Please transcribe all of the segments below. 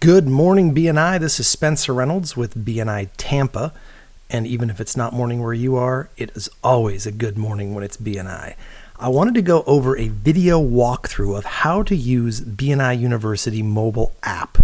Good morning, BNI. This is Spencer Reynolds with BNI Tampa. And even if it's not morning where you are, it is always a good morning when it's BNI. I wanted to go over a video walkthrough of how to use BNI University mobile app.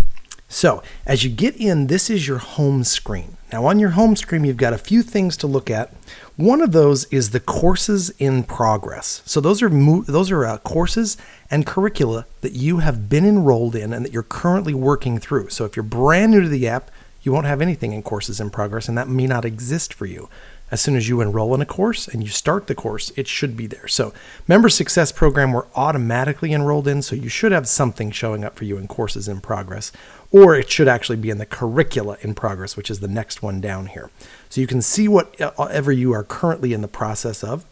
So as you get in, this is your home screen. Now on your home screen, you've got a few things to look at. One of those is the courses in progress. So those are courses and curricula that you have been enrolled in and that you're currently working through. So if you're brand new to the app, you won't have anything in courses in progress, and that may not exist for you. As soon as you enroll in a course and you start the course, it should be there. So Member Success Program, we're automatically enrolled in, so you should have something showing up for you in courses in progress, or it should actually be in the curricula in progress, which is the next one down here. So you can see whatever you are currently in the process of.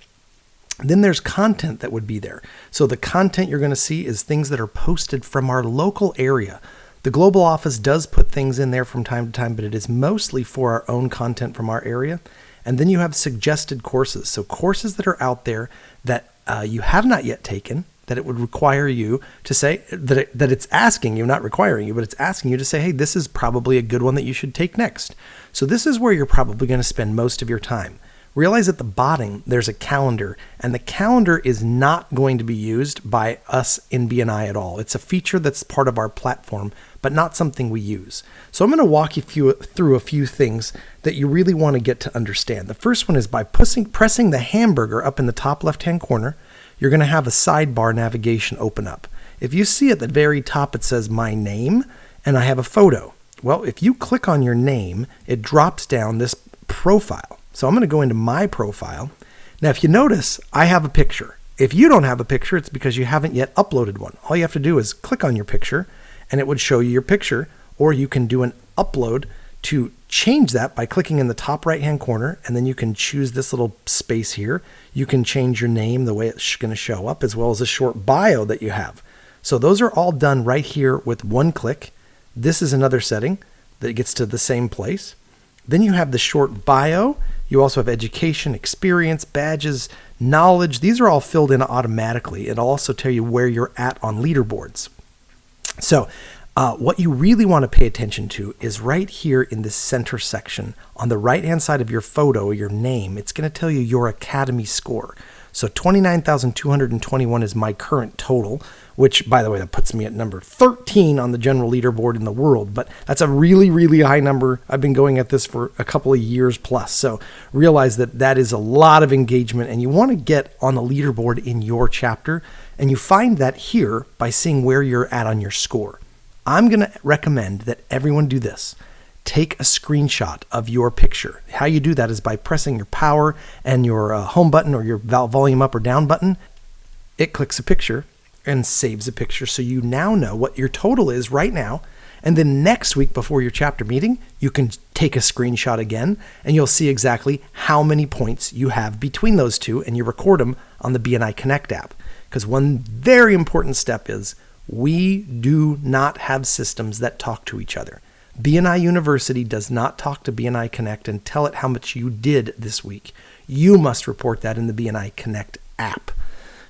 Then there's content that would be there. So the content you're going to see is things that are posted from our local area. The global office does put things in there from time to time, but it is mostly for our own content from our area. And then you have suggested courses. So courses that are out there that you have not yet taken, that it would require you to say, that it's asking you, not requiring you, but it's asking you to say, hey, this is probably a good one that you should take next. So this is where you're probably going to spend most of your time. Realize at the bottom, there's a calendar, and the calendar is not going to be used by us in BNI at all. It's a feature that's part of our platform, but not something we use. So I'm going to walk you through a few things that you really want to get to understand. The first one is by pressing the hamburger up in the top left-hand corner, you're going to have a sidebar navigation open up. If you see at the very top, it says my name, and I have a photo. Well, if you click on your name, it drops down this profile. So I'm going to go into my profile. Now, if you notice, I have a picture. If you don't have a picture, it's because you haven't yet uploaded one. All you have to do is click on your picture and it would show you your picture, or you can do an upload to change that by clicking in the top right-hand corner, and then you can choose this little space here. You can change your name the way it's going to show up, as well as a short bio that you have. So those are all done right here with one click. This is another setting that gets to the same place. Then you have the short bio. You also have education, experience, badges, knowledge. These are all filled in automatically. It'll also tell you where you're at on leaderboards. So what you really want to pay attention to is right here in the center section. On the right-hand side of your photo, your name, it's going to tell you your academy score. So 29,221 is my current total, which, by the way, that puts me at number 13 on the general leaderboard in the world. But that's a really, really high number. I've been going at this for a couple of years plus. So realize that that is a lot of engagement, and you want to get on the leaderboard in your chapter. And you find that here by seeing where you're at on your score. I'm going to recommend that everyone do this. Take a screenshot of your picture. How you do that is by pressing your power and your home button or your volume up or down button. It clicks a picture and saves a picture, so you now know what your total is right now. And then next week before your chapter meeting, you can take a screenshot again, and you'll see exactly how many points you have between those two, and you record them on the BNI Connect app. Because one very important step is we do not have systems that talk to each other. BNI University does not talk to BNI Connect and tell it how much you did this week. You must report that in the BNI Connect app.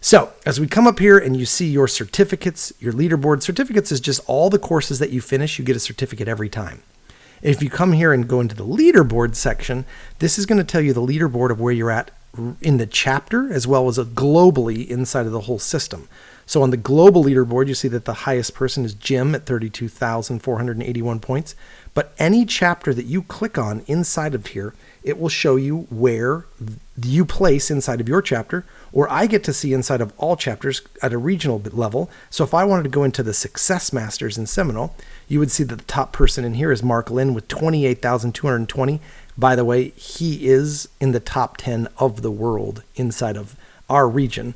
So as we come up here and you see your certificates, your leaderboard, certificates is just all the courses that you finish. You get a certificate every time. If you come here and go into the leaderboard section, this is going to tell you the leaderboard of where you're at in the chapter, as well as globally inside of the whole system. So on the global leaderboard, you see that the highest person is Jim at 32,481 points. But any chapter that you click on inside of here, it will show you where you place inside of your chapter, or I get to see inside of all chapters at a regional level. So if I wanted to go into the Success Masters in Seminole, you would see that the top person in here is Mark Lynn with 28,220. By the way, he is in the top 10 of the world inside of our region.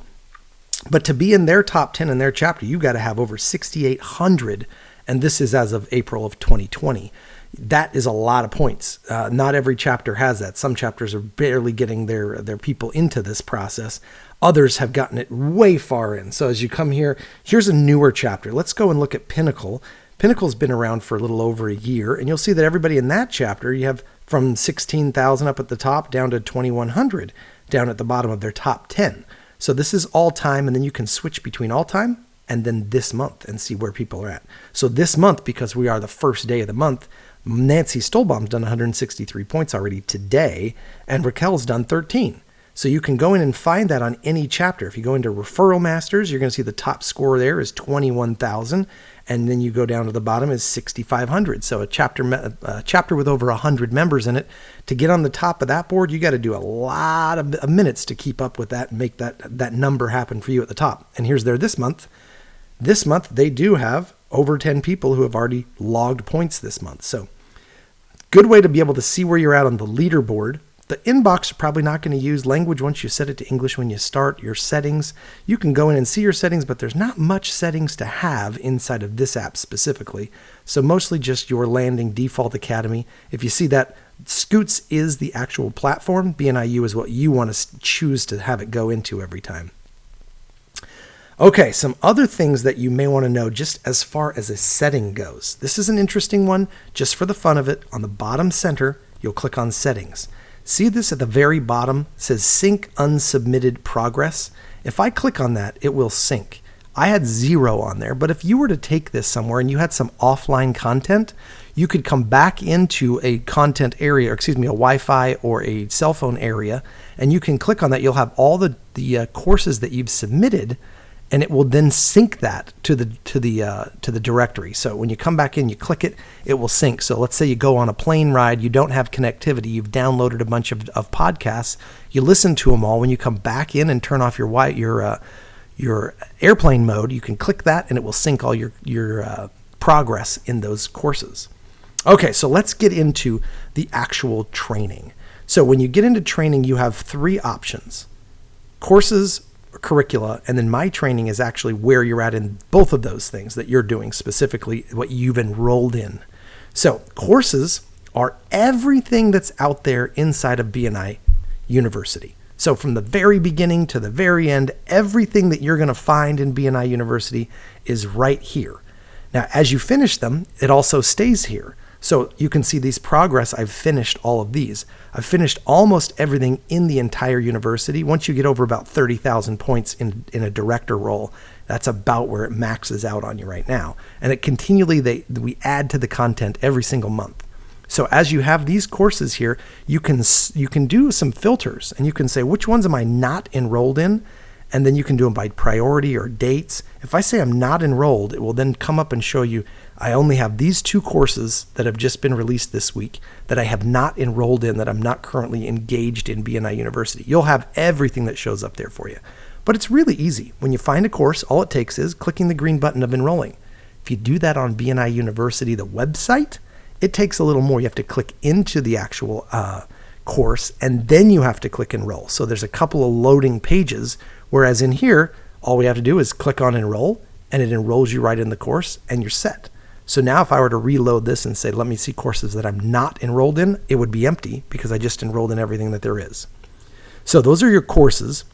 But to be in their top 10 in their chapter, you got to have over 6,800. And this is as of April of 2020. That is a lot of points. Not every chapter has that. Some chapters are barely getting their people into this process. Others have gotten it way far in. So as you come here, here's a newer chapter. Let's go and look at Pinnacle. Pinnacle's been around for a little over a year, and you'll see that everybody in that chapter, you have from 16,000 up at the top down to 2,100 down at the bottom of their top 10. So this is all time, and then you can switch between all time and then this month and see where people are at. So this month, because we are the first day of the month, Nancy Stolbaum's done 163 points already today, and Raquel's done 13. So you can go in and find that on any chapter. If you go into Referral Masters, you're going to see the top score there is 21,000, and then you go down to the bottom is 6,500. So a chapter with over 100 members in it. To get on the top of that board, you got to do a lot of minutes to keep up with that and make that number happen for you at the top. And here's there this month. This month, they do have over 10 people who have already logged points this month. So good way to be able to see where you're at on the leaderboard. The inbox you're probably not going to use. Language, once you set it to English when you start. Your settings, you can go in and see your settings, but there's not much settings to have inside of this app specifically. So mostly just your landing default academy. If you see that, Scoots is the actual platform. BNIU is what you want to choose to have it go into every time. Okay, some other things that you may want to know just as far as a setting goes. This is an interesting one, just for the fun of it. On the bottom center, you'll click on Settings. See this at the very bottom? It says Sync Unsubmitted Progress. If I click on that, it will sync. I had 0 on there, but if you were to take this somewhere and you had some offline content, you could come back into a content area, a Wi-Fi or a cell phone area, and you can click on that. You'll have all the courses that you've submitted, and it will then sync that to the directory. So when you come back in, you click it, it will sync. So let's say you go on a plane ride, you don't have connectivity, you've downloaded a bunch of podcasts, you listen to them all. When you come back in and turn off your airplane mode, you can click that and it will sync all your progress in those courses. Okay, so let's get into the actual training. So when you get into training, you have 3 options: courses, curricula, and then my training is actually where you're at in both of those things that you're doing, specifically what you've enrolled in. So courses are everything that's out there inside of BNI University. So from the very beginning to the very end, everything that you're going to find in BNI University is right here. Now, as you finish them, it also stays here. So you can see these progress. I've finished all of these. I've finished almost everything in the entire university. Once you get over about 30,000 points in a director role, that's about where it maxes out on you right now. And it continually, we add to the content every single month. So as you have these courses here, you can do some filters and you can say, which ones am I not enrolled in? And then you can do them by priority or dates. If I say I'm not enrolled, it will then come up and show you, I only have these 2 courses that have just been released this week that I have not enrolled in, that I'm not currently engaged in BNI University. You'll have everything that shows up there for you. But it's really easy. When you find a course, all it takes is clicking the green button of enrolling. If you do that on BNI University, the website, it takes a little more. You have to click into the actual course, and then you have to click enroll. So there's a couple of loading pages, whereas in here, all we have to do is click on enroll, and it enrolls you right in the course, and you're set. So now if I were to reload this and say, let me see courses that I'm not enrolled in, it would be empty because I just enrolled in everything that there is. So those are your courses.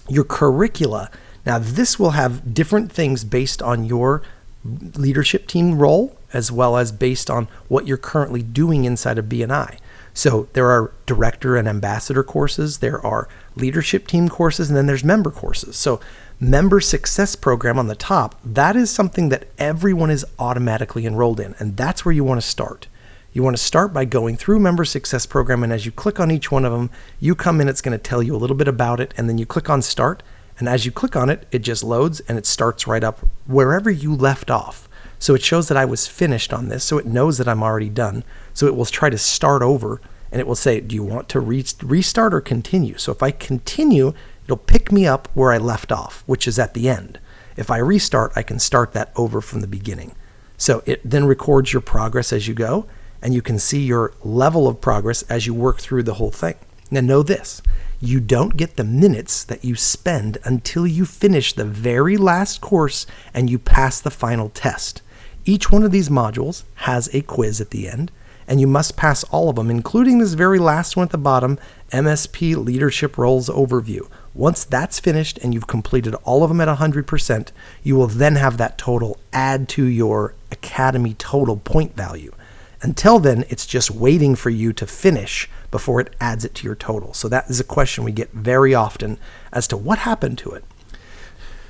Your curricula. Now this will have different things based on your leadership team role, as well as based on what you're currently doing inside of BNI. So there are director and ambassador courses, there are leadership team courses, and then there's member courses. So member success program on the top, that is something that everyone is automatically enrolled in, and that's where you want to start. You want to start by going through member success program, and as you click on each one of them, you come in, it's going to tell you a little bit about it, and then you click on start, and as you click on it, it just loads and it starts right up wherever you left off. So it shows that I was finished on this, so it knows that I'm already done. So it will try to start over, and it will say, do you want to restart or continue? So if I continue, it'll pick me up where I left off, which is at the end. If I restart, I can start that over from the beginning. So it then records your progress as you go, and you can see your level of progress as you work through the whole thing. Now know this, you don't get the minutes that you spend until you finish the very last course and you pass the final test. Each one of these modules has a quiz at the end, and you must pass all of them, including this very last one at the bottom, MSP Leadership Roles Overview. Once that's finished and you've completed all of them at 100%, you will then have that total add to your Academy total point value. Until then, it's just waiting for you to finish before it adds it to your total. So that is a question we get very often as to what happened to it.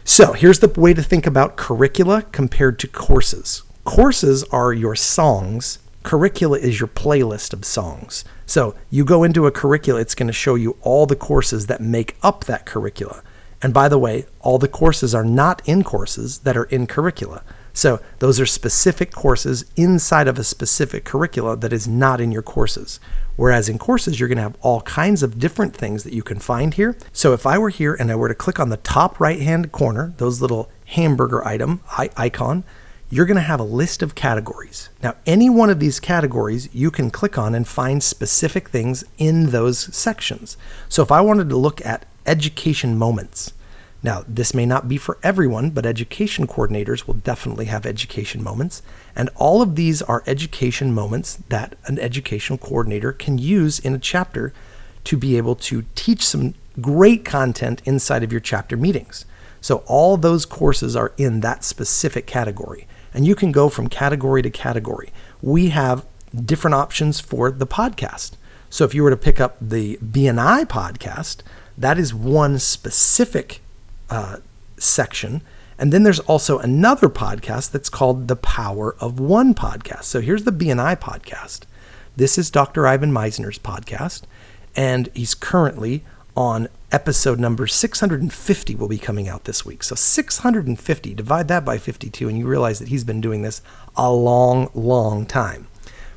So here's the way to think about curricula compared to courses. Courses are your songs. Curricula is your playlist of songs. So you go into a curricula, it's going to show you all the courses that make up that curricula. And by the way, all the courses are not in courses that are in curricula. So those are specific courses inside of a specific curricula that is not in your courses. Whereas in courses, you're going to have all kinds of different things that you can find here. So if I were here and I were to click on the top right-hand corner, those little hamburger icon, you're going to have a list of categories. Now, any one of these categories you can click on and find specific things in those sections. So if I wanted to look at education moments, now this may not be for everyone, but education coordinators will definitely have education moments. And all of these are education moments that an educational coordinator can use in a chapter to be able to teach some great content inside of your chapter meetings. So all those courses are in that specific category. And you can go from category to category. We have different options for the podcast. So if you were to pick up the BNI podcast, that is one specific section. And then there's also another podcast that's called the Power of One podcast. So here's the BNI podcast. This is Dr. Ivan Meisner's podcast, and he's currently on episode number 650 will be coming out this week. So 650, divide that by 52, and you realize that he's been doing this a long, long time.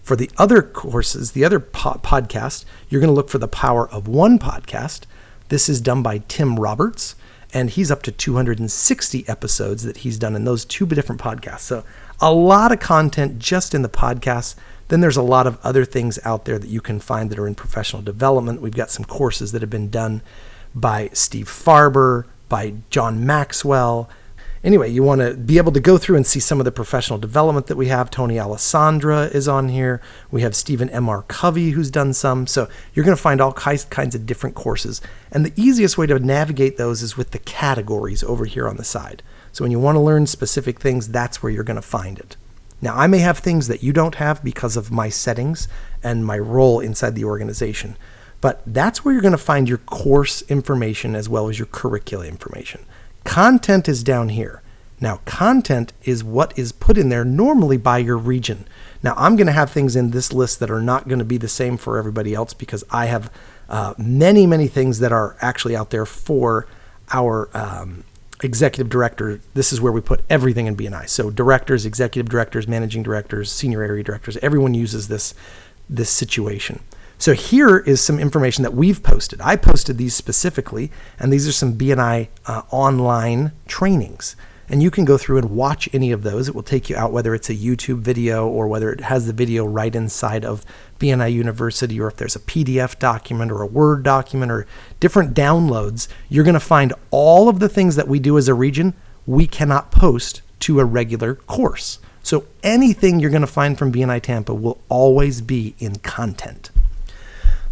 For the other courses, the other podcast, you're going to look for the Power of One podcast. This is done by Tim Roberts, and he's up to 260 episodes that he's done in those two different podcasts. So a lot of content just in the podcast. Then there's a lot of other things out there that you can find that are in professional development. We've got some courses that have been done by Steve Farber, by John Maxwell. Anyway, you want to be able to go through and see some of the professional development that we have. Tony Alessandra is on here. We have Stephen M.R. Covey who's done some. So you're going to find all kinds of different courses. And the easiest way to navigate those is with the categories over here on the side. So when you want to learn specific things, that's where you're going to find it. Now, I may have things that you don't have because of my settings and my role inside the organization, but that's where you're going to find your course information as well as your curricula information. Content is down here. Now, content is what is put in there normally by your region. Now, I'm going to have things in this list that are not going to be the same for everybody else because I have many, many things that are actually out there for our executive director. This is where we put everything in BNI. So directors, executive directors, managing directors, senior area directors, everyone uses this situation. So here is some information that we've posted. I posted these specifically, and these are some BNI online trainings. And you can go through and watch any of those. It will take you out, whether it's a YouTube video or whether it has the video right inside of BNI University, or if there's a PDF document or a Word document or different downloads. You're going to find all of the things that we do as a region we cannot post to a regular course. So anything you're going to find from BNI Tampa will always be in content.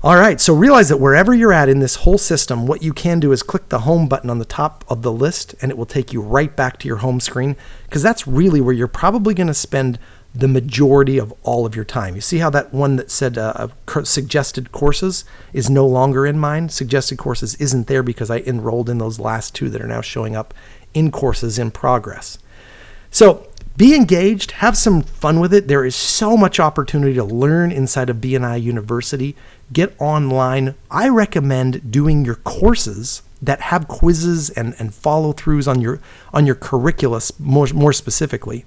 All right, so realize that wherever you're at in this whole system, what you can do is click the home button on the top of the list, and it will take you right back to your home screen, because that's really where you're probably going to spend the majority of all of your time. You see how that one that said suggested courses is no longer in mine? Suggested courses isn't there because I enrolled in those last two that are now showing up in courses in progress. So be engaged, have some fun with it. There is so much opportunity to learn inside of BNI University. Get online. I recommend doing your courses that have quizzes and follow-throughs on your curricula more specifically.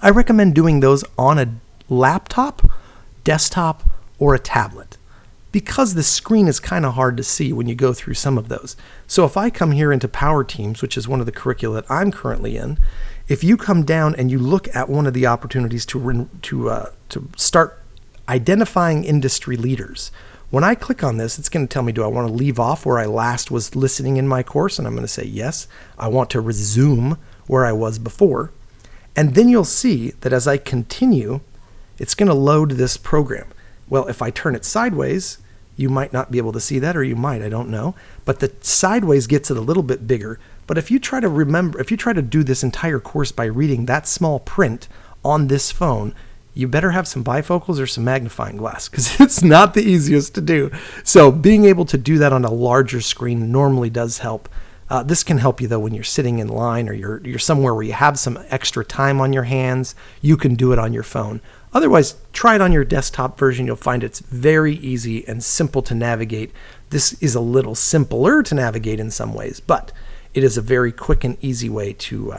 I recommend doing those on a laptop, desktop, or a tablet, because the screen is kind of hard to see when you go through some of those. So if I come here into Power Teams, which is one of the curricula that I'm currently in, if you come down and you look at one of the opportunities to start identifying industry leaders, when I click on this, it's going to tell me, do I want to leave off where I last was listening in my course? And I'm going to say yes. I want to resume where I was before. And then you'll see that as I continue, it's going to load this program. Well, if I turn it sideways, you might not be able to see that, or you might, I don't know. But the sideways gets it a little bit bigger. But if you try to do this entire course by reading that small print on this phone, you better have some bifocals or some magnifying glass, because it's not the easiest to do. So being able to do that on a larger screen normally does help This can help you, though, when you're sitting in line or you're somewhere where you have some extra time on your hands. You can do it on your phone. Otherwise, try it on your desktop version. You'll find it's very easy and simple to navigate. This is a little simpler to navigate in some ways, but it is a very quick and easy way to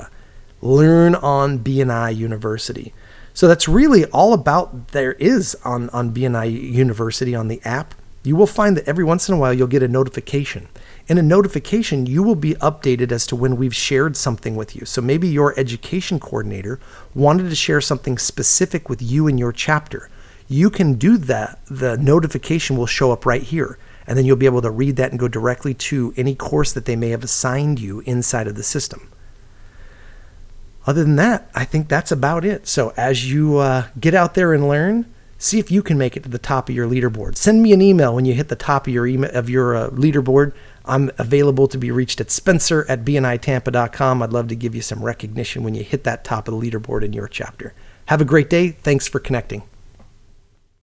learn on BNI University. So that's really all about there is on BNI University on the app. You will find that every once in a while you'll get a notification. In a notification, you will be updated as to when we've shared something with you. So maybe your education coordinator wanted to share something specific with you in your chapter. You can do that. The notification will show up right here. And then you'll be able to read that and go directly to any course that they may have assigned you inside of the system. Other than that, I think that's about it. So as you get out there and learn, see if you can make it to the top of your leaderboard. Send me an email when you hit the top of your leaderboard. I'm available to be reached at spencer@bnitampa.com. I'd love to give you some recognition when you hit that top of the leaderboard in your chapter. Have a great day. Thanks for connecting.